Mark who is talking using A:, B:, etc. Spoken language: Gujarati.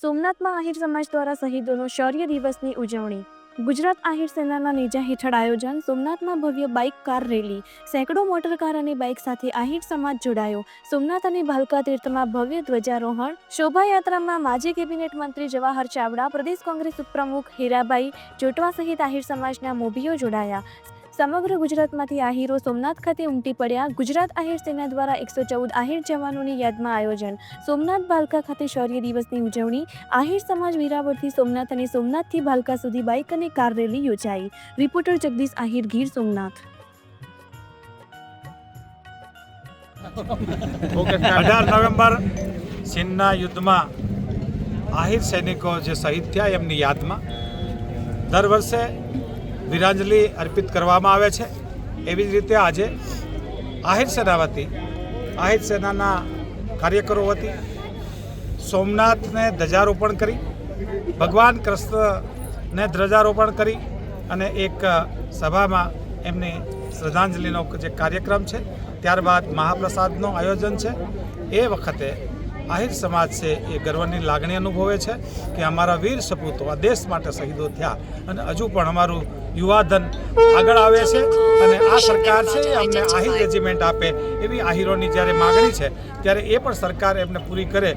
A: સોમનાથમાં આહિર સમાજ દ્વારા શહીદોનો શૌર્ય દિવસની ઉજવણી. ગુજરાત આહિર સેનાના નેજા હેઠળ આયોજન. સોમનાથમાં ભવ્ય બાઇક કાર રેલી. સેંકડો મોટર કાર અને બાઇક સાથે આહિર સમાજ જોડાયો. સોમનાથ અને ભાલકા તીર્થમાં ભવ્ય ધ્વજારોહણ. શોભાયાત્રામાં માજી કેબિનેટ મંત્રી જવાહર ચાવડા, પ્રદેશ કોંગ્રેસ ઉપપ્રમુખ હીરાભાઈ જોટવા સહિત આહિર સમાજના મોભીઓ જોડાયા. સમગ્ર ગુજરાતમાંથી આહિરો સોમનાથ ખાતે ઉમટી પડ્યા. ગુજરાત આહિર સેના દ્વારા 114 આહિર જવાનોની યાદમાં આયોજન. સોમનાથ ભાલકા ખાતે શૌર્ય દિવસની ઉજવણી. આહિર સમાજ વેરાવળથી સોમનાથ અને સોમનાથથી ભાલકા સુધી બાઇક અને કાર રેલી યોજાઈ. રિપોર્ટર જગદીશ આહિર, ગીર સોમનાથ.
B: 18 નવેમ્બર ચીનના યુદ્ધમાં આહિર સૈનિકો જે શહીદ થયા એમની યાદમાં દર વર્ષે વીરાંજલિ અર્પિત કરવામાં આવે છે. એવી જ રીતે આજે આહિર સેના વતી, આહિર સેનાના કાર્યકરો વતી સોમનાથને ધ્વજારોપણ કરી, ભગવાન કૃષ્ણને ધ્વજારોપણ કરી અને એક સભામાં એમની શ્રદ્ધાંજલિનો જે કાર્યક્રમ છે, ત્યારબાદ મહાપ્રસાદનું આયોજન છે. એ વખતે આહિર સમાજ છે એ ગર્વની લાગણી અનુભવે છે કે અમારા વીર સપૂતો આ દેશ માટે શહીદો થયા અને હજુ પણ અમારું યુવાધન આગળ આવે છે અને આ સરકાર છે એ અમને આહિર રેજિમેન્ટ આપે એવી આહિરોની જ્યારે માગણી છે ત્યારે એ પણ સરકાર એમને પૂરી કરે